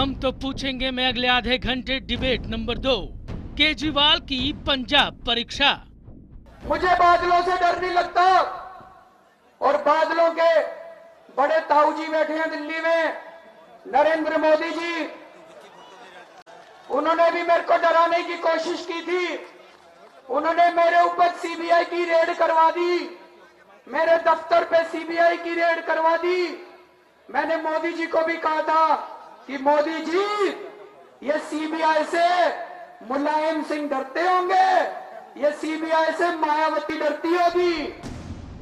हम तो पूछेंगे में अगले आधे घंटे डिबेट नंबर 2, केजरीवाल की पंजाब परीक्षा। मुझे बादलों से डर नहीं लगता और बादलों के बड़े ताऊ जी बैठे हैं दिल्ली में, नरेंद्र मोदी जी, उन्होंने भी मेरे को डराने की कोशिश की थी। उन्होंने मेरे ऊपर सीबीआई की रेड करवा दी, मेरे दफ्तर पे सीबीआई की रेड करवा दी। मैंने मोदी जी को भी कहा था कि मोदी जी, ये सीबीआई से मुलायम सिंह डरते होंगे, ये सीबीआई से मायावती डरती होगी।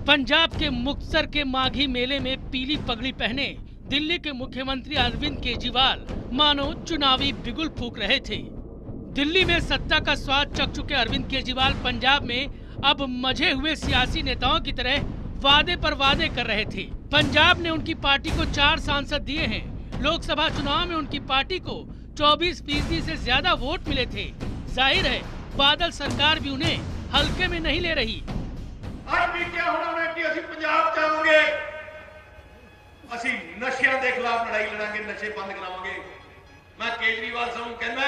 पंजाब के मुक्तसर के माघी मेले में पीली पगड़ी पहने दिल्ली के मुख्यमंत्री अरविंद केजरीवाल मानो चुनावी बिगुल फूंक रहे थे। दिल्ली में सत्ता का स्वाद चख चुके अरविंद केजरीवाल पंजाब में अब मजे हुए सियासी नेताओं की तरह वादे पर वादे कर रहे थे। पंजाब ने उनकी पार्टी को 4 सांसद दिए हैं। लोकसभा चुनाव में उनकी पार्टी को 24% से ज्यादा वोट मिले थे। जाहिर है बादल सरकार भी उन्हें हल्के में नहीं ले रही। ਅੱਜ ਵੀ ਕਿਹਾ ਹੋਣਾ ਨੇ ਕਿ ਅਸੀਂ ਪੰਜਾਬ ਚਾਹਾਂਗੇ, ਅਸੀਂ ਨਸ਼ਿਆਂ ਦੇ ਖਿਲਾਫ ਲੜਾਈ ਲੜਾਂਗੇ, ਨਸ਼ੇ ਬੰਦ ਕਰਾਵਾਂਗੇ। ਮੈਂ ਕੇਜਰੀਵਾਲ ਸਾਹਿਬ ਨੂੰ ਕਹਿੰਦਾ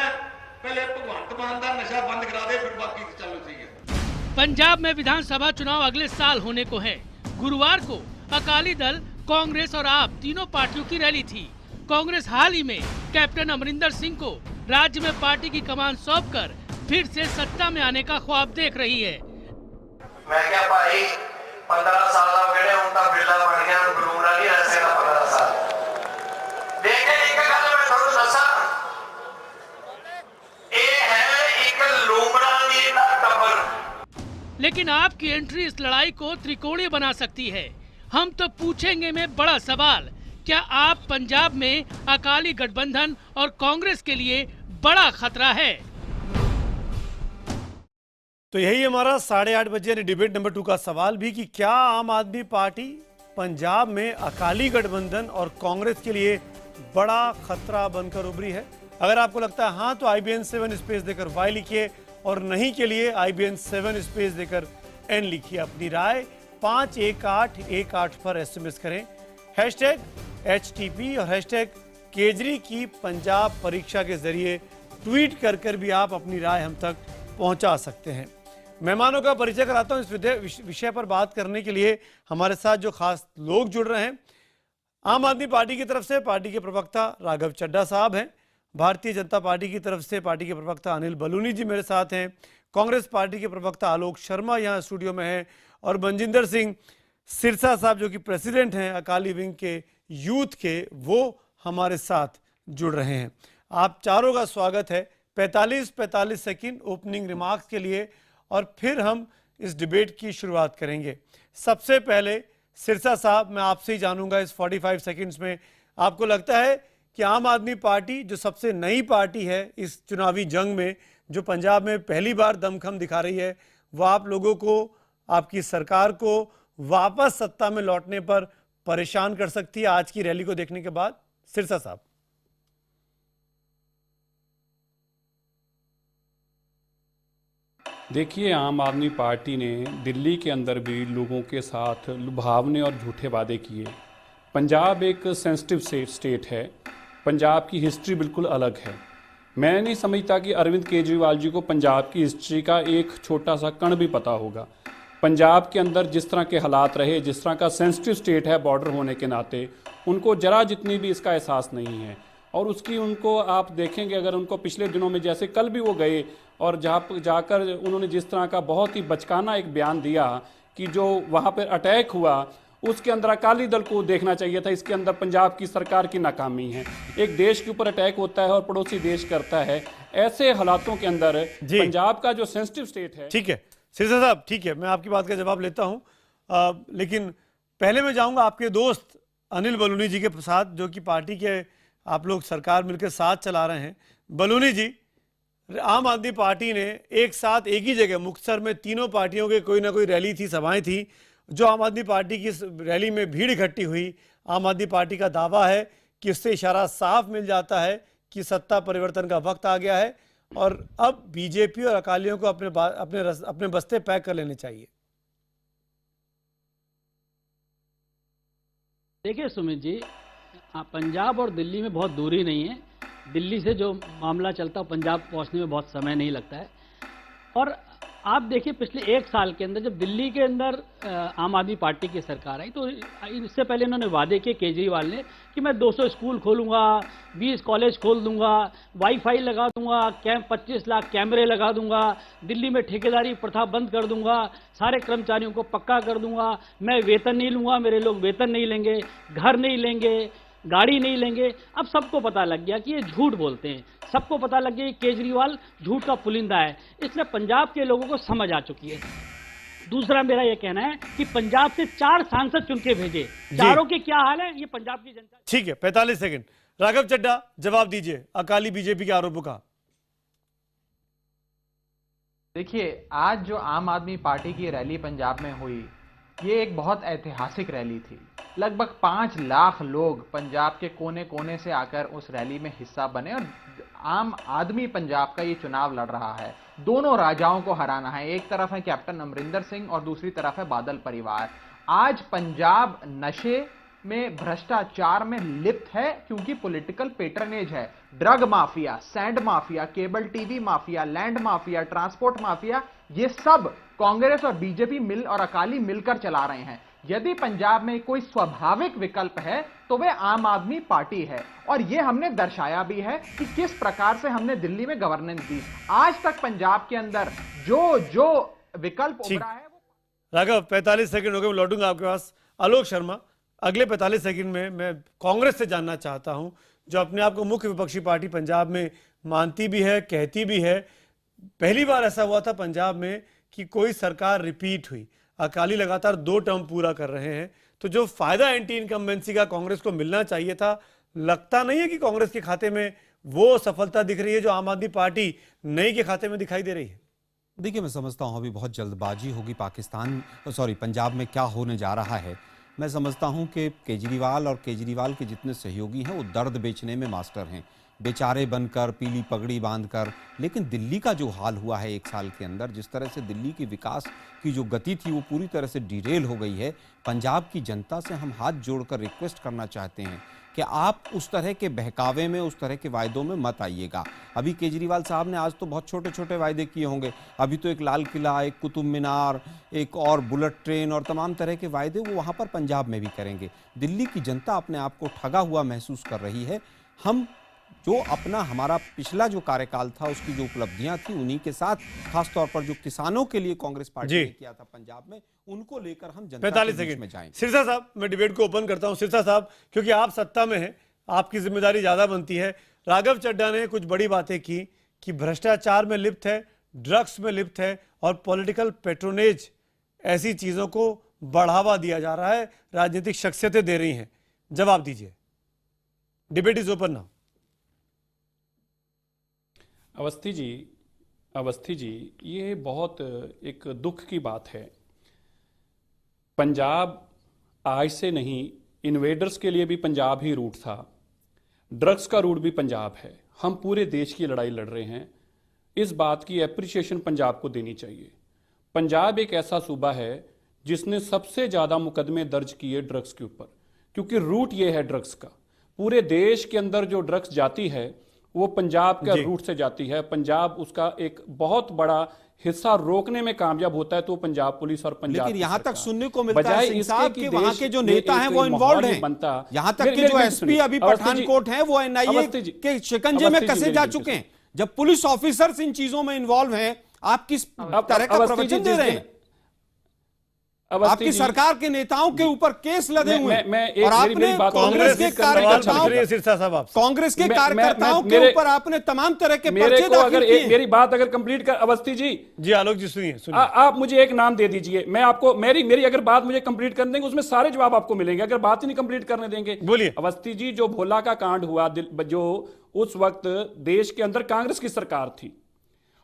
ਪਹਿਲੇ ਭਗਵੰਤ ਮਾਨ ਦਾ ਨਸ਼ਾ ਬੰਦ ਕਰਾ ਦੇ, ਫਿਰ ਬਾਕੀ ਚੱਲੋ ਸਹੀ है। पंजाब में विधानसभा चुनाव अगले साल होने को है। गुरुवार को अकाली दल, कांग्रेस और आप तीनों पार्टियों की रैली थी। कांग्रेस हाल ही में कैप्टन अमरिंदर सिंह को राज्य में पार्टी की कमान सौंपकर फिर से सत्ता में आने का ख्वाब देख रही है। मैं क्या भाई 15 साल का बेड़े उनका बिल्ला बन गया, गुरूमरा नहीं रह सका 15 साल। देखे एक गल मैं थोड़ा दसा, ये है एक लूमड़ा दी दा टब्बर। लेकिन आपकी एंट्री इस लड़ाई को त्रिकोणीय बना सकती है। हम तो पूछेंगे में बड़ा सवाल, क्या आप पंजाब में अकाली गठबंधन और कांग्रेस के लिए बड़ा खतरा है? तो यही हमारा 8:30 बजे यानी डिबेट नंबर 2 का सवाल भी कि क्या आम आदमी पार्टी पंजाब में अकाली गठबंधन और कांग्रेस के लिए बड़ा खतरा बनकर उभरी है? अगर आपको लगता है हाँ तो IBN 7 स्पेस देकर Y लिखिए और नहीं के लिए IBN 7 स्पेस देकर N लिखिए। अपनी राय 51818 पर SMS करें। #HTP और #केजरी की पंजाब परीक्षा के जरिए ट्वीट कर भी आप अपनी राय हम तक पहुंचा सकते हैं। मेहमानों का परिचय कराता हूं। इस विषय पर बात करने के लिए हमारे साथ जो खास लोग जुड़ रहे हैं, आम आदमी पार्टी की तरफ से पार्टी के प्रवक्ता राघव चड्ढा साहब हैं, भारतीय जनता पार्टी की तरफ से पार्टी के प्रवक्ता अनिल बलूनी जी मेरे साथ हैं, कांग्रेस पार्टी के प्रवक्ता आलोक शर्मा यहाँ स्टूडियो में हैं और मनजिंदर सिंह सिरसा साहब जो कि प्रेसिडेंट हैं अकाली विंग के यूथ के, वो हमारे साथ जुड़ रहे हैं। आप चारों का स्वागत है। 45 सेकंड ओपनिंग रिमार्क्स के लिए और फिर हम इस डिबेट की शुरुआत करेंगे। सबसे पहले सिरसा साहब, मैं आपसे ही जानूंगा इस 45 सेकंड्स में आपको लगता है कि आम आदमी पार्टी जो सबसे नई पार्टी है इस चुनावी जंग में, जो पंजाब में पहली बार दमखम दिखा रही है, वो आप लोगों को, आपकी सरकार को वापस सत्ता में लौटने पर परेशान कर सकती है आज की रैली को देखने के बाद? सिरसा साहब। देखिए, आम आदमी पार्टी ने दिल्ली के अंदर भी लोगों के साथ लुभावने और झूठे वादे किए। पंजाब एक सेंसिटिव स्टेट है, पंजाब की हिस्ट्री बिल्कुल अलग है। मैं नहीं समझता कि अरविंद केजरीवाल जी को पंजाब की हिस्ट्री का एक छोटा सा कण भी पता होगा। पंजाब के अंदर जिस तरह के हालात रहे, जिस तरह का सेंसिटिव स्टेट है बॉर्डर होने के नाते, उनको जरा जितनी भी इसका एहसास नहीं है। और उसकी उनको आप देखेंगे, अगर उनको पिछले दिनों में जैसे कल भी वो गए और जहाँ जाकर उन्होंने जिस तरह का बहुत ही बचकाना एक बयान दिया कि जो वहाँ पर अटैक हुआ उसके अंदर अकाली दल को देखना चाहिए था, इसके अंदर पंजाब की सरकार की नाकामी है। एक देश के ऊपर अटैक होता है और पड़ोसी देश करता है, ऐसे हालातों के अंदर पंजाब का जो सेंसिटिव स्टेट है। ठीक है सिरसा साहब, ठीक है, मैं आपकी बात का जवाब लेता हूँ, लेकिन पहले मैं जाऊँगा आपके दोस्त अनिल बलूनी जी के साथ, जो कि पार्टी के आप लोग सरकार मिलकर साथ चला रहे हैं। बलूनी जी, आम आदमी पार्टी ने एक साथ एक ही जगह मुक्तसर में तीनों पार्टियों के कोई ना कोई रैली थी, सभाएं थी, जो आम आदमी पार्टी की रैली में भीड़ इकट्ठी हुई। आम आददमी पार्टी का दावा है कि उससे इशारा साफ मिल जाता है कि सत्ता परिवर्तन का वक्त आ गया है और अब बीजेपी और अकालियों को अपने बस्ते पैक कर लेने चाहिए। देखिए सुमित जी, पंजाब और दिल्ली में बहुत दूरी नहीं है। दिल्ली से जो मामला चलता है पंजाब पहुंचने में बहुत समय नहीं लगता है। और आप देखिए पिछले 1 साल के अंदर जब दिल्ली के अंदर आम आदमी पार्टी की सरकार आई तो इससे पहले इन्होंने वादे किए केजरीवाल ने कि मैं 200 स्कूल खोलूंगा, 20 कॉलेज खोल दूंगा, वाईफाई लगा दूंगा, 25 लाख कैमरे लगा दूंगा, दिल्ली में ठेकेदारी प्रथा बंद कर दूंगा, सारे कर्मचारियों को पक्का कर दूंगा, मैं वेतन नहीं लूंगा, मेरे लोग वेतन नहीं लेंगे, घर नहीं लेंगे, गाड़ी नहीं लेंगे। अब सबको पता लग गया कि ये झूठ बोलते हैं, सबको पता लग गया कि केजरीवाल झूठ का पुलिंदा है, इसलिए पंजाब के लोगों को समझ आ चुकी है। दूसरा मेरा यह कहना है कि पंजाब से 4 सांसद चुन के भेजे, चारों के क्या हाल है ये पंजाब की जनता। ठीक है, 45 सेकंड। राघव चड्ढा जवाब दीजिए अकाली बीजेपी के आरोपों का। देखिए, आज जो आम आदमी पार्टी की रैली पंजाब में हुई, ये एक बहुत ऐतिहासिक रैली थी। लगभग 5 लाख लोग पंजाब के कोने कोने से आकर उस रैली में हिस्सा बने और आम आदमी पंजाब का ये चुनाव लड़ रहा है। दोनों राजाओं को हराना है, एक तरफ है कैप्टन अमरिंदर सिंह और दूसरी तरफ है बादल परिवार। आज पंजाब नशे में, भ्रष्टाचार में लिप्त है क्योंकि पॉलिटिकल पेट्रनेज है। Drug mafia, sand mafia, cable TV mafia, land mafia, transport mafia, ये सब कांग्रेस और बीजेपी और अकाली मिलकर चला रहे हैं। यदि पंजाब में कोई स्वाभाविक विकल्प है तो वह आम आदमी पार्टी है और यह हमने दर्शाया भी है कि किस प्रकार से हमने दिल्ली में गवर्नेंस दी। आज तक पंजाब के अंदर जो विकल्प उभरा है वो। राघव 45 सेकंड हो गए, लौटूंगा आपके पास। आलोक शर्मा, अगले 45 सेकंड में मैं कांग्रेस से जानना चाहता हूं, जो अपने आप को मुख्य विपक्षी पार्टी पंजाब में मानती भी है, कहती भी है। पहली बार ऐसा हुआ था पंजाब में कि कोई सरकार रिपीट हुई, अकाली लगातार 2 टर्म पूरा कर रहे हैं, तो जो फायदा एंटी इनकम्बेंसी का कांग्रेस को मिलना चाहिए था, लगता नहीं है कि कांग्रेस के खाते में वो सफलता दिख रही है जो आम आदमी पार्टी नई के खाते में दिखाई दे रही है। देखिए, मैं समझता हूं अभी बहुत जल्दबाजी होगी पंजाब में क्या होने जा रहा है। मैं समझता हूं कि केजरीवाल के जितने सहयोगी हैं वो दर्द बेचने में मास्टर हैं, बेचारे बनकर, पीली पगड़ी बांधकर। लेकिन दिल्ली का जो हाल हुआ है 1 साल के अंदर, जिस तरह से दिल्ली की विकास की जो गति थी वो पूरी तरह से डिरेल हो गई है। पंजाब की जनता से हम हाथ जोड़कर रिक्वेस्ट करना चाहते हैं कि आप उस तरह के बहकावे में, उस तरह के वायदों में मत आइएगा। अभी केजरीवाल साहब ने आज तो बहुत छोटे छोटे वायदे किए होंगे, अभी तो एक लाल किला, एक कुतुब मीनार, एक और बुलेट ट्रेन और तमाम तरह के वायदे वो वहाँ पर पंजाब में भी करेंगे। दिल्ली की जनता अपने आप को ठगा हुआ महसूस कर रही है। हम जो हमारा पिछला जो कार्यकाल था उसकी जो उपलब्धियां थी उन्हीं के साथ, खासतौर पर जो किसानों के लिए कांग्रेस पार्टी ने किया था पंजाब में, उनको लेकर हम जनता के बीच में जाएंगे। सिरसा साहब, मैं डिबेट को ओपन करता हूं। सिरसा साहब, क्योंकि आप सत्ता में हैं, आपकी जिम्मेदारी ज्यादा बनती है। राघव चड्ढा ने कुछ बड़ी बातें की कि भ्रष्टाचार में लिप्त है, ड्रग्स में लिप्त है और पॉलिटिकल पेट्रोनेज, ऐसी चीजों को बढ़ावा दिया जा रहा है, राजनीतिक शख्सियतें दे रही हैं। जवाब दीजिए, debate is open now. Awasthi ji, ये बहुत एक दुख की बात है। पंजाब आज से नहीं, इन्वेडर्स के लिए भी पंजाब ही रूट था, ड्रग्स का रूट भी पंजाब है। हम पूरे देश की लड़ाई लड़ रहे हैं, इस बात की एप्रिसिएशन पंजाब को देनी चाहिए। पंजाब एक ऐसा सूबा है जिसने सबसे ज़्यादा मुकदमे दर्ज किए ड्रग्स के ऊपर, क्योंकि रूट ये है ड्रग्स का। पूरे देश के अंदर जो ड्रग्स जाती है वो पंजाब के रूट से जाती है। पंजाब उसका एक बहुत बड़ा हिस्सा रोकने में कामयाब होता है, तो पंजाब पुलिस और पंजाब, लेकिन यहां तक सुनने को मिलता है कि वहां के जो नेता हैं वो इन्वॉल्व हैं। यहां तक कि जो एसपी अभी पठानकोट हैं वो एनआईए के शिकंजे में कसे जा चुके हैं। जब पुलिस ऑफिसर्स इन चीजों में इन्वॉल्व हैं, आप किस तरह का प्रवचन दे रहे हैं? आपकी सरकार के नेताओं के ऊपर केस लगे हुए हैं और आपने कांग्रेस के कार्यकर्ताओं के ऊपर आपने तमाम तरह के पर्चे दाखिल किए। मेरी बात अगर कंप्लीट कर, अवस्थी जी आलोक जी सुनिए, आप मुझे एक नाम दे दीजिए, मैं आपको मेरी अगर बात मुझे कंप्लीट कर देंगे उसमें सारे जवाब आपको मिलेंगे। अगर बात ही नहीं कंप्लीट करने देंगे, बोलिए। अवस्थी जी, जो भोला का कांड हुआ, जो उस वक्त देश के अंदर कांग्रेस की सरकार थी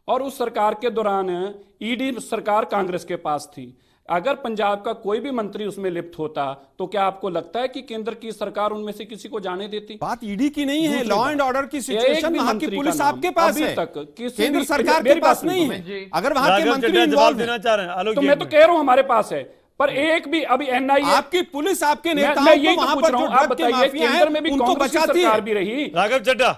और उस सरकार के दौरान ईडी सरकार कांग्रेस के पास थी। अगर पंजाब का कोई भी मंत्री उसमें लिप्त होता तो क्या आपको लगता है कि केंद्र की सरकार उनमें से किसी को जाने देती? बात ईडी की नहीं है, लॉ एंड ऑर्डर की सिचुएशन वहां की पुलिस आपके पास है, केंद्र सरकार के पास नहीं है। अगर वहां के मंत्री इन्वॉल्व देना चाह रहे हैं तो मैं तो कह रहा हूं हमारे पास है, पर एक भी अभी एनआईए, आपकी पुलिस, आपके नेताओं को वहां पर जो ड्रग के माफिया हैं उनको बचाती है। राघव चड्ढा,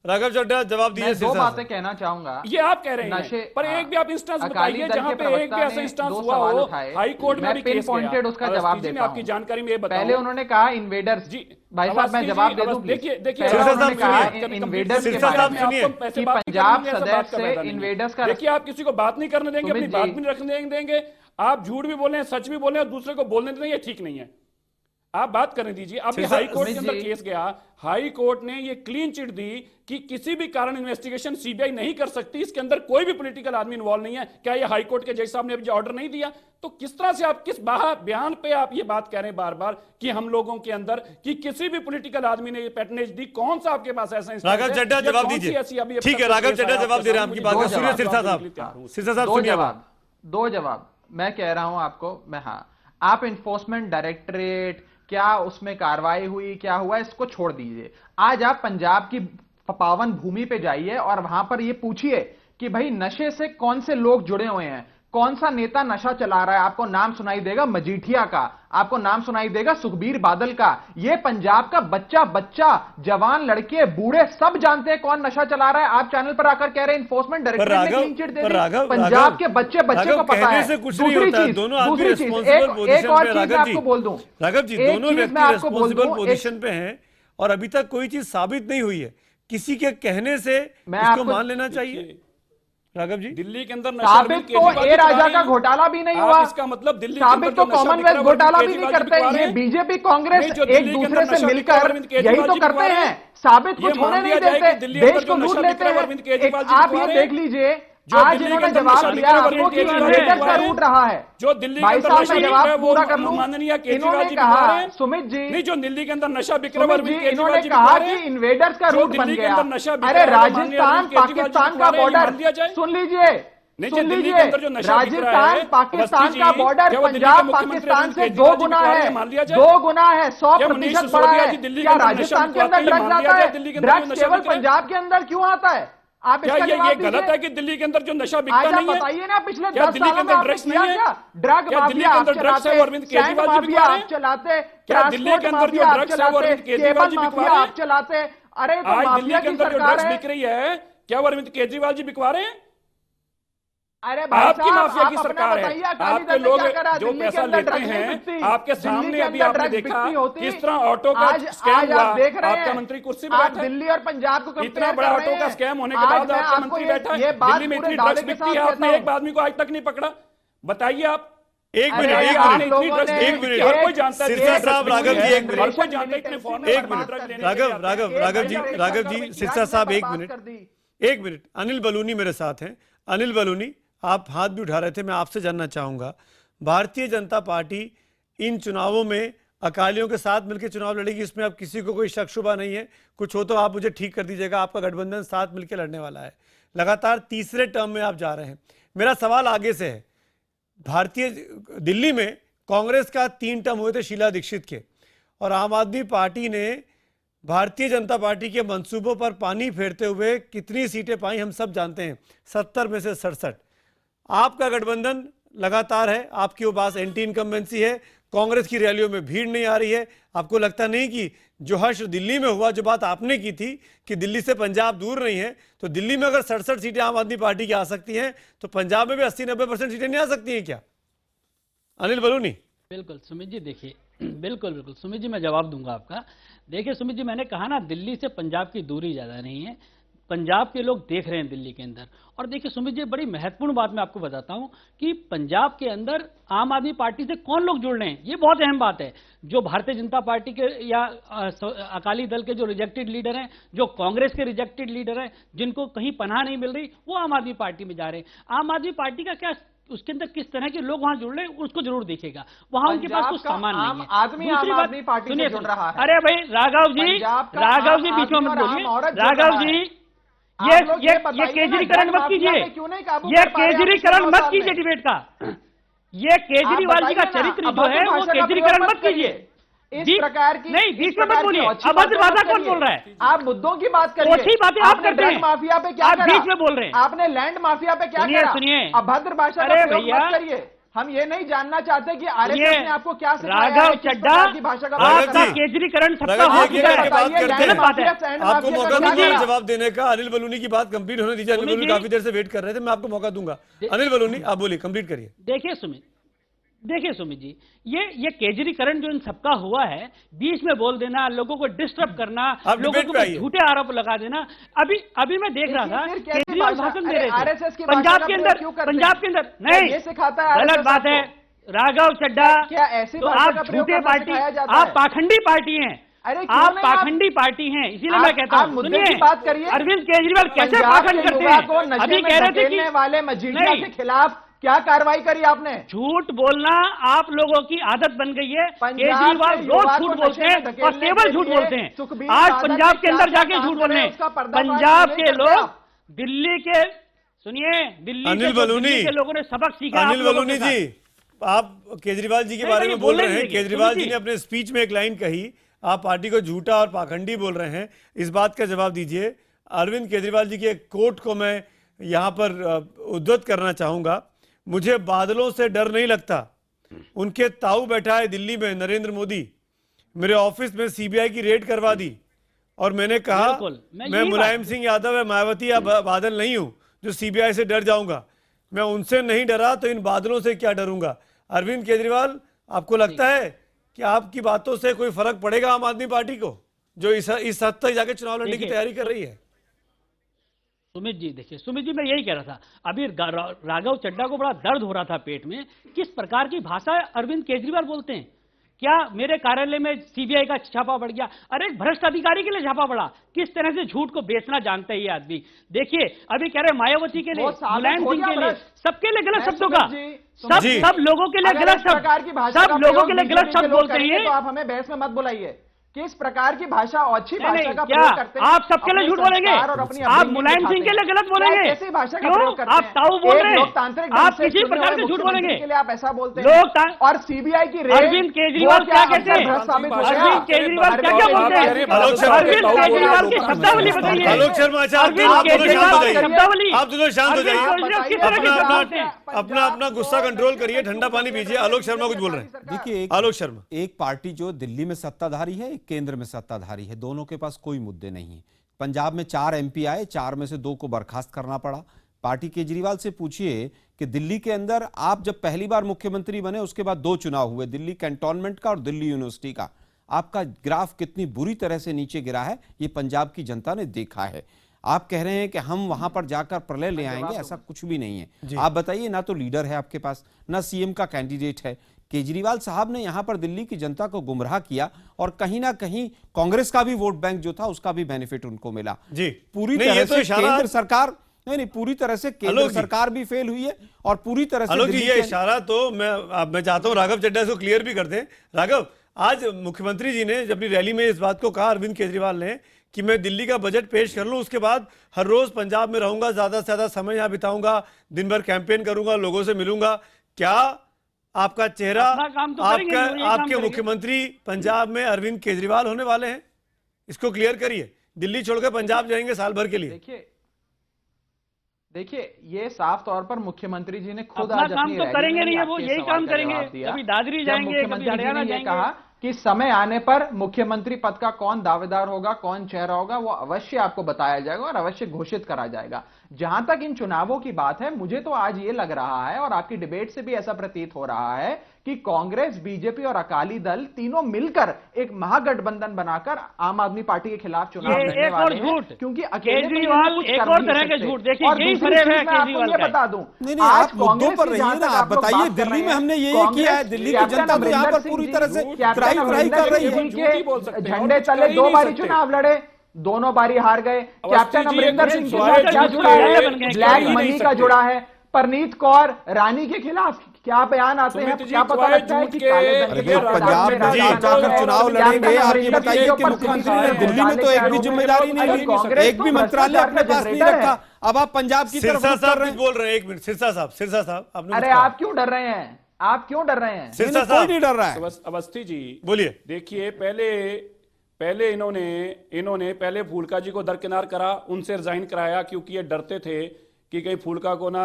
राघव चड्ढा जवाब मैं दीजिए। दो बातें कहना चाहूंगा। ये आप कह रहे हैं, पर एक भी आप इंस्टेंस बताइए जहां पे एक भी ऐसा इंस्टेंस हुआ हो हाई कोर्ट में भी केस गया। उसका जवाब देता हूं। आपकी जानकारी में ये बताऊं। पहले उन्होंने कहा इन्वेडर्स जी, भाई साहब मैं जवाब दे दूं। देखिए उन्होंने कहा इन्वेडर्स के बारे में कि पंजाब सदैव से इन्वेडर्स का। देखिए आप किसी को बात नहीं करने देंगे, अपनी बात भी नहीं रखने देंगे, आप झूठ भी बोल रहे हैं, सच भी बोल रहे हैं, दूसरे को बोलने देंगे, ठीक नहीं है। आप बात करने दीजिए। अब ये हाई कोर्ट के अंदर केस गया, हाई कोर्ट ने ये क्लीन चिट दी कि किसी भी कारण इन्वेस्टिगेशन सीबीआई नहीं कर सकती, इसके अंदर कोई भी पॉलिटिकल आदमी इन्वॉल्व नहीं है। क्या ये हाई कोर्ट के जज साहब ने अभी ऑर्डर नहीं दिया? तो किस तरह से आप किस बयान पे आप ये बात कह रहे हैं बार बार कि हम लोगों के अंदर कि किसी भी पॉलिटिकल आदमी ने ये पैटर्नेज दी? कौन सा आपके पास ऐसा? राघव चड्ढा जवाब दीजिए। ठीक है, राघव चड्ढा जवाब दे रहे हैं आपकी बात का। सुनिए सिरसा साहब, सिरसा साहब सुनिए। दो जवाब मैं कह रहा हूं आपको। मैं आप इन्फोर्समेंट डायरेक्टरेट क्या उसमें कार्रवाई हुई, क्या हुआ, इसको छोड़ दीजिए। आज आप पंजाब की पावन भूमि पे जाइए और वहां पर ये पूछिए कि भाई नशे से कौन से लोग जुड़े हुए हैं, कौन सा नेता नशा चला रहा है। आपको नाम सुनाई देगा मजीठिया का, आपको नाम सुनाई देगा सुखबीर बादल का। ये पंजाब का बच्चा जवान लड़के बूढ़े सब जानते हैं कौन नशा चला रहा है। आप चैनल पर आकर कह रहे हैं इन्फोर्समेंट डायरेक्टरेट ने क्लीन चिट दे दी। पंजाब के बच्चे को पता है। दूसरी चीज एक और चीज मैं आपको बोल दूं, राघव जी, दोनों व्यक्ति रिस्पांसिबल पोजीशन पे हैं और अभी तक कोई चीज साबित नहीं हुई है। किसी के कहने से इसको मान लेना चाहिए। राघव जी, दिल्ली के अंदर साबित तो ए राजा का घोटाला भी नहीं हुआ, इसका मतलब दिल्ली साबित तो कॉमनवेल्थ घोटाला भी नहीं करते। ये बीजेपी कांग्रेस एक दूसरे से मिलकर यही तो करते हैं, साबित कुछ होने नहीं देते, देश को लूट लेते हैं। आप ये देख लीजिए, आज इन्होंने जवाब दिया आपको कि इन्वेडर्स का रूट रहा है। जो दिल्ली के भाई अंदर साहब नशा मैं बिक जवाब रहा है वो पूरा कर लूं। माननीय केजरीवाल इन्होंने जी कहा, सुमित जी, नहीं जो दिल्ली के अंदर नशा बिक रहा है इन्होंने कहा कि इन्वेडर्स का रूट बन गया। अरे राजस्थान पाकिस्तान का बॉर्डर सुन लीजिए, सुन लीजिए, राजस्थान पाकिस्तान का बॉर्डर पंजाब पाकिस्तान से 2 गुना है, 2 गुना है, 100% बड़ा है। क्या राजस्थान के अंदर ड्रग्स आता है? ड्रग्स केवल पंजाब के अंदर क्यों आता है? आप इसका जवाब ये गलत है कि दिल्ली के अंदर जो नशा बिकता नहीं है? बताइए ना, पिछले 10 दिल्ली के अंदर ड्रग्स नहीं है? ड्रग माफिया आप चलाते, अरविंद केजरीवाल जी बिकवा रहे हैं? चलाते, क्या दिल्ली के अंदर जो ड्रग्स है वो अरविंद केजरीवाल जी बिकवा रहे हैं? चलाते। अरे आज दिल्ली के अंदर जो ड्रग्स बिक रही है क्या वो अरविंद केजरीवाल जी बिकवा रहे हैं? अरे आपकी माफिया की सरकार है, आपके लोग जो पैसा लेते हैं, आपके सामने अभी आपने देखा किस तरह ऑटो का स्कैम हुआ। आपका मंत्री कुर्सी पे बैठा है, दिल्ली और पंजाब को इतना बड़ा ऑटो का स्कैम होने के बाद आपका मंत्री बैठा है। दिल्ली में इतनी ड्रग्स बिकती है, आपने एक आदमी को आज तक नहीं पकड़ा। बताइए आप। एक मिनट हर कोई जानता है, राघव जी एक हर कोई जानता है इतने फॉर्म एक मिनट, राघव जी सिरसा साहब एक मिनट। अनिल बलूनी मेरे साथ हैं। अनिल बलूनी, आप हाथ भी उठा रहे थे, मैं आपसे जानना चाहूंगा, भारतीय जनता पार्टी इन चुनावों में अकालियों के साथ मिलकर चुनाव लड़ेगी, इसमें अब किसी को कोई शक शुबा नहीं है? कुछ हो तो आप मुझे ठीक कर दीजिएगा। आपका गठबंधन साथ मिलकर लड़ने वाला है, लगातार तीसरे टर्म में आप जा रहे हैं। मेरा सवाल आगे से है, दिल्ली में कांग्रेस का 3 टर्म हुए थे शीला दीक्षित के, और आम आदमी पार्टी ने भारतीय जनता पार्टी के मंसूबों पर पानी फेरते हुए कितनी सीटें पाई हम सब जानते हैं, 70 में से 67। आपका गठबंधन लगातार है, आपके पास एंटी इनकम्बेंसी है, कांग्रेस की रैलियों में भीड़ नहीं आ रही है। आपको लगता नहीं कि जो हर्ष दिल्ली में हुआ, जो बात आपने की थी कि दिल्ली से पंजाब दूर नहीं है, तो दिल्ली में अगर 67 सीटें आम आदमी पार्टी की आ सकती हैं तो पंजाब में भी 80-90% सीटें नहीं आ सकती हैं क्या? अनिल बलूनी। बिल्कुल सुमित जी, देखिए बिल्कुल सुमित जी, मैं जवाब दूंगा आपका। देखिए सुमित जी, मैंने कहा ना, दिल्ली से पंजाब की दूरी ज्यादा नहीं है, पंजाब के लोग देख रहे हैं दिल्ली के अंदर। और देखिए सुमित जी, बड़ी महत्वपूर्ण बात मैं आपको बताता हूं कि पंजाब के अंदर आम आदमी पार्टी से कौन लोग जुड़ रहे हैं, ये बहुत अहम बात है। जो भारतीय जनता पार्टी के या अकाली दल के जो रिजेक्टेड लीडर हैं, जो कांग्रेस के रिजेक्टेड लीडर हैं, जिनको कहीं पनाह नहीं मिल रही, वो आम आदमी पार्टी में जा रहे हैं। आम आदमी पार्टी का क्या, उसके अंदर किस तरह के लोग वहां जुड़ रहे हैं, उसको जरूर देखेगा। वहां उनके पास कुछ सामान नहीं है। आदमी आम आदमी पार्टी से जुड़ रहा है। अरे भाई राघव जी बीच में मत बोलिए। राघव जी, ये केजरीकरण मत कीजिए, ये केजरीकरण मत कीजिए डिबेट का। ये केजरीवाल जी का चरित्र जो है वो केजरीकरण मत कीजिए। इस प्रकार की नहीं, बीच में मत बोलिए। अभद्र भाषा कौन बोल रहा है? आप मुद्दों की बात करिए। अच्छी बातें आप करते हैं, माफिया पे क्या आप बीच में बोल रहे हैं। आपने लैंड माफिया पे क्या करा? सुनिए, अभद्र भाषा अरे भैया करिए। हम ये नहीं जानना चाहते कि आरएसएस ने आपको क्या सिखाया है, राघव किस चड्डा प्रकार की भाषा का आपका केजरीकरण सबका रगत हो जी, गया एक है। बात करते हैं। गलत बात है। आपको मौका दूंगा जी। जवाब देने का। अनिल बलूनी की बात कंप्लीट होने दीजिए। अनिल बलूनी काफी देर से वेट कर रहे थे, मैं आपको मौका दूंगा। अनिल बलूनी आप बोलिए, कंप्लीट करिए। देखिए सुमित जी, ये केजरीकरण जो इन सबका हुआ है, बीच में बोल देना, लोगों को डिस्टर्ब करना, लोगों को झूठे आरोप लगा देना। अभी मैं देख रहा था केजरीवाल भाषण दे रहे थे पंजाब के अंदर नहीं, ये सिखाता है गलत बात है राघव चड्डा। क्या ऐसी तो भाषा आप का प्रयोग झूठे करना पार्टी, सिखाया जाता आप है? पाखंडी पार्टी हैं। अरे क्यों आप नहीं पाखंडी पार्टी हैं, इसीलिए मैं कहता आप हूं। मुद्दे सुनिए, की बात करिए। अरविंद केजरीवाल कैसे पंजाब पाखंड के करते युवा को हैं? नशे अभी में कह रहे थे धकेलने कि वाले मजीठिया नहीं। के खिलाफ क्या कार्रवाई करी आपने? झूठ बोलना आप लोगों की आदत बन गई है। पंजाब केजरीवाल के रोज युवा झूठ को बोलते नशे में हैं और धकेलने केवल के झूठ लिए बोलते हैं। सुखबीर आज बादल पंजाब ने के अंदर क्या जाके काम झूठ करे, बोल रहे उसका हैं। पर्दाफाश पंजाब नहीं के करते लोग आप। दिल्ली के, सुनिए, दिल्ली अनिल के जो बलूनी, दिल्ली के लोगों ने सबक सीखा आप अनिल लोगों बलूनी के साथ। जी, आप केजरीवाल जी के नहीं, बारे नहीं, में बोल बोलने रहे हैं। दीजिए, केजरीवाल सुनिए। जी ने अपने स्पीच में एक लाइन कही, आप पार्टी को झूठा और पाखंडी बोल रहे हैं। इस बात का जवाब दीजिए। अरविंद केजरीवाल जी के एक कोट को मैं यहाँ पर उद्धृत करना चाहूंगा। मुझे बादलों से डर नहीं लगता, उनके ताऊ बैठा है दिल्ली में नरेंद्र मोदी, मेरे ऑफिस में सीबीआई की रेड करवा दी और मैंने कहा मैं मुलायम सिंह यादव या मायावती या बादल नहीं हूं जो सीबीआई से डर जाऊंगा। मैं उनसे नहीं डरा तो इन बादलों से क्या डरूंगा। अरविंद केजरीवाल, आपको लगता है कि आपकी बातों से कोई फर्क पड़ेगा आम आदमी पार्टी को, जो इस हद तक जाके चुनाव लड़ने की तैयारी कर रही है? सुमित जी, देखिए सुमित जी, मैं यही कह रहा था, अभी राघव चड्डा को बड़ा दर्द हो रहा था पेट में। किस प्रकार की भाषा अरविंद केजरीवाल बोलते हैं। क्या मेरे कार्यालय में सीबीआई का छापा पड़ गया? अरे एक भ्रष्ट अधिकारी के लिए छापा पड़ा। किस तरह से झूठ को बेचना जानता है ये आदमी। देखिए अभी कह रहे मायावती के लिए, मुलायम सिंह के लिए, सबके लिए गलत शब्दों का, सब लोगों के लिए गलत शब्द, सब लोगों के लिए गलत शब्द बोलते हैं। तो आप हमें बहस में मत बुलाइए। किस प्रकार की भाषा, अच्छी नहीं, भाषा का क्या प्रयोग करते हैं? आप सबके लिए झूठ बोलेंगे? आप मुलायम सिंह के लिए गलत बोलेंगे? कैसी भाषा का क्यों? प्रयोग करते आप हैं? ताऊ बोल रहे हैं, लोकतांत्रिक आप किसी प्रकार के झूठ बोलेंगे के लिए आप ऐसा बोलते हैं। और सीबीआई की रेड, अरविंद केजरीवाल क्या कहते हैं? अरविंद केजरीवाल क्या क्या बोलते हैं? अरविंद केजरीवाल की शब्दावली बताइए। आलोक शर्मा, अरविंद केजरीवाल की शब्दावली, आप दोनों शांत हो किस तरह की जाइए। बोलते हैं? अपना गुस्सा कंट्रोल करिए, ठंडा पानी पीजिए। आलोक शर्मा कुछ बोल रहे हैं। देखिए, आलोक शर्मा, एक पार्टी जो दिल्ली में सत्ताधारी है, एक केंद्र में सत्ताधारी है, दोनों के पास कोई मुद्दे नहीं है। पंजाब में 4 एमपी आए, 4 में से 2 को बर्खास्त करना पड़ा। पार्टी केजरीवाल से पूछिए कि दिल्ली के अंदर आप जब पहली बार मुख्यमंत्री बने, उसके बाद 2 चुनाव हुए, दिल्ली कैंटोनमेंट का और दिल्ली यूनिवर्सिटी का। आपका ग्राफ कितनी बुरी तरह से नीचे गिरा है, ये पंजाब की जनता ने देखा है। आप कह रहे हैं कि हम वहां पर जाकर प्रलय ले आएंगे, ऐसा कुछ भी नहीं है। आप बताइए, ना तो लीडर है आपके पास, ना सीएम का कैंडिडेट है। केजरीवाल साहब ने यहां पर दिल्ली की जनता को गुमराह किया और कहीं ना कहीं कांग्रेस का भी वोट बैंक जो था उसका भी बेनिफिट उनको मिला। जी, पूरी तरह से केंद्र सरकार नहीं, पूरी तरह से केंद्र सरकार भी फेल हुई है और पूरी तरह से दिल्ली ये इशारा तो मैं चाहता हूं राघव चड्डा इसको क्लियर भी कर दें। राघव, आज मुख्यमंत्री जी ने अपनी रैली में इस बात को कहा, अरविंद केजरीवाल ने, कि मैं दिल्ली का बजट पेश कर लूं, उसके बाद हर रोज पंजाब में रहूंगा, ज्यादा से ज्यादा समय यहां बिताऊंगा, दिन भर कैंपेन करूंगा, लोगों से मिलूंगा। क्या आपका चेहरा, आपके मुख्यमंत्री पंजाब में अरविंद केजरीवाल होने वाले हैं? इसको क्लियर करिए। दिल्ली छोड़कर पंजाब जाएंगे साल भर के लिए। देखिए ये साफ तौर पर मुख्यमंत्री जी ने खुद अपना आज काम अपनी तो करेंगे नहीं है, वो यही काम करेंगे। कभी कभी दादरी जाएंगे, कभी हरियाणा जाएंगे। कहा कि समय आने पर मुख्यमंत्री पद का कौन दावेदार होगा, कौन चेहरा होगा, वो अवश्य आपको बताया जाएगा और अवश्य घोषित करा जाएगा। जहां तक इन चुनावों की बात है, मुझे तो आज ये लग रहा है और आपकी डिबेट से भी ऐसा प्रतीत हो रहा है कि कांग्रेस, बीजेपी और अकाली दल तीनों मिलकर एक महागठबंधन बनाकर आम आदमी पार्टी के खिलाफ चुनाव लड़ने वाले हैं। क्योंकि केजरीवाल एक और तरह के झूठ, देखिए यही फरेब है केजरीवाल का। बता दूं, नहीं, आप मुद्दों पर रहिए ना, आप बताइए। दिल्ली में हमने यही किया है, दिल्ली की जनता तो यहाँ पर पूरी तरह से त्राही कर रही है। झंडे तले 2 बारी चुनाव लड़े, दोनों बारी हार गए। कैप्टन अमरिंदर सिंह के साथ क्या जुड़ा है? ब्लैक मनी का जुड़ा है। परनीत कौर रानी के खिलाफ क्या बयान आते हैं, क्या पता लगता है कि पंजाब में जाकर चुनाव लड़ेंगे। आप ये बताइए कि मुख्यमंत्री ने दिल्ली में तो एक भी जिम्मेदारी नहीं ली, एक भी मंत्रालय अपने पास नहीं रखा। अब आप पंजाब की तरफ बोल रहे हैं। 1 मिनट, सिरसा साहब, अरे आप क्यों डर रहे हैं? आप क्यों डर रहे हैं? सिरसा साहब नहीं डर रहा है। अवस्थी जी बोलिए। देखिए, पहले इन्होंने पहले फूलका जी को दरकिनार करा, उनसे रिजाइन कराया क्योंकि ये डरते थे कि कहीं फूलका को ना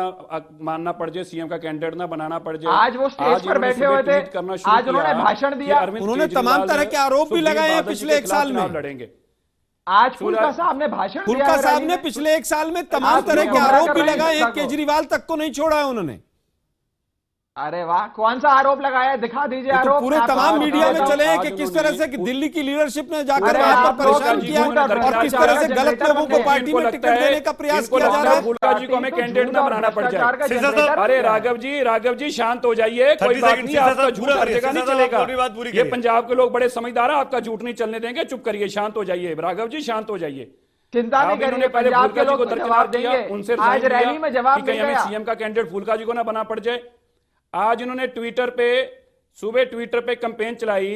मानना पड़ जाए, सीएम का कैंडिडेट ना बनाना पड़ जाए। आज वो स्टेज पर बैठे हुए थे, आज उन्होंने भाषण दिया, उन्होंने तमाम तरह के आरोप भी लगाए हैं पिछले एक साल में। लड़ेंगे। आज फुल्का साहब ने भाषण दिया, फुल्का साहब ने पिछले एक साल में तमाम तरह के आरोप भी लगाए हैं, केजरीवाल तक को नहीं छोड़ा है उन्होंने। अरे वाह, कौन सा आरोप लगाया है, दिखा दीजिए आरोप। तो पूरे तमाम मीडिया में चले हैं कि किस तरह से दिल्ली की लीडरशिप ने जाकर वहां पर परेशान किया और किस तरह से गलत लोगों को पार्टी में टिकट देने का प्रयास किया जा रहा है। फूलका जी को हमें कैंडिडेट ना बनाना पड़ जाए। अरे राघव जी शांत हो जाइए, कोई बात नहीं, आपका झूठ हर जगह नहीं चलेगा। ये पंजाब के लोग बड़े समझदार हैं, आपका झूठ नहीं चलने देंगे। चुप करिए, शांत हो जाइए राघव जी, शांत हो जाइए। चिंता नहीं करिए, पहले पंजाब फूलका के जी को लोग दरकिनार किया, देंगे। उनसे आज रैली में जवाब कहीं हमें सीएम का कैंडिडेट फूलका जी को ना बना पड़ जाए। आज इन्होंने सुबह ट्विटर पे कैंपेन चलाई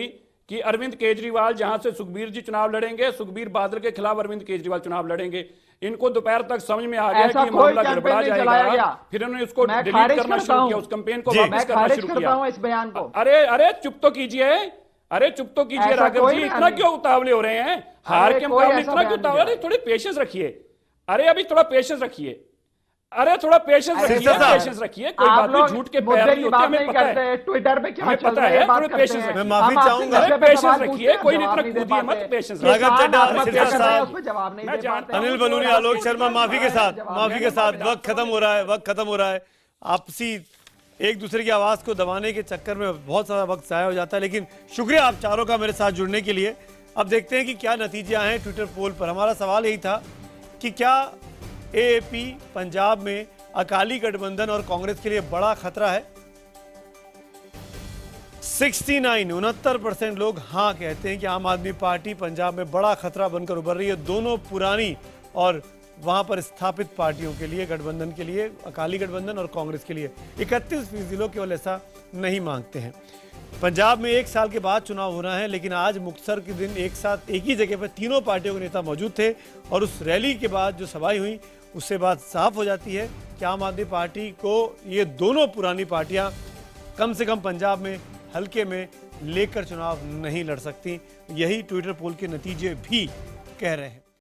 कि अरविंद केजरीवाल जहां से सुखबीर जी चुनाव लड़ेंगे, सुखबीर बादल के खिलाफ अरविंद केजरीवाल चुनाव लड़ेंगे। इनको दोपहर तक समझ में आ गया कि मामला गड़बड़ा जाएगा, फिर उन्होंने उसको डिलीट करना शुरू किया, उस कैंपेन को वापस करना शुरू किया। इस बयान को अरे चुप तो कीजिए, राघव जी, इतना क्यों उतावले हो रहे हैं? हार के मुकाबले इतना क्यों उतावले? थोड़ी पेशेंस रखिए। अभी थोड़ा पेशेंस रखिए। थोड़ा पेशेंस रखिए। कोई बात नहीं, झूठ के पैर नहीं होते, हमें पता है। ट्विटर पे क्या पता है, थोड़ा पेशेंस रखिए। मैं माफी चाहूंगा, पेशेंस रखिए, कोई नहीं, इतना कूदिए मत, पेशेंस अनिल बलूनी, आलोक शर्मा, माफी के साथ वक्त खत्म हो रहा है। आपसी एक दूसरे की आवाज को दबाने के चक्कर में बहुत सारा वक्त जाया हो जाता है, लेकिन शुक्रिया आप चारों का मेरे साथ जुड़ने के लिए। अब देखते हैं कि क्या नतीजे आए हैं ट्विटर पोल पर। हमारा सवाल यही था कि क्या एएपी पंजाब में अकाली गठबंधन और कांग्रेस के लिए बड़ा खतरा है? 69% लोग हाँ कहते हैं कि आम आदमी पार्टी पंजाब में बड़ा खतरा बनकर उभर रही है, दोनों पुरानी और वहां पर स्थापित पार्टियों के लिए, गठबंधन के लिए, अकाली गठबंधन और कांग्रेस के लिए। 31% लोग केवल ऐसा नहीं मांगते हैं। पंजाब में एक साल के बाद चुनाव हो रहा है, लेकिन आज मुक्तसर के दिन एक साथ एक ही जगह पर तीनों पार्टियों के नेता मौजूद थे और उस रैली के बाद जो सभाएं हुई उससे बात साफ हो जाती है कि आम आदमी पार्टी को ये दोनों पुरानी पार्टियां कम से कम पंजाब में हल्के में लेकर चुनाव नहीं लड़ सकती। यही ट्विटर पोल के नतीजे भी कह रहे हैं।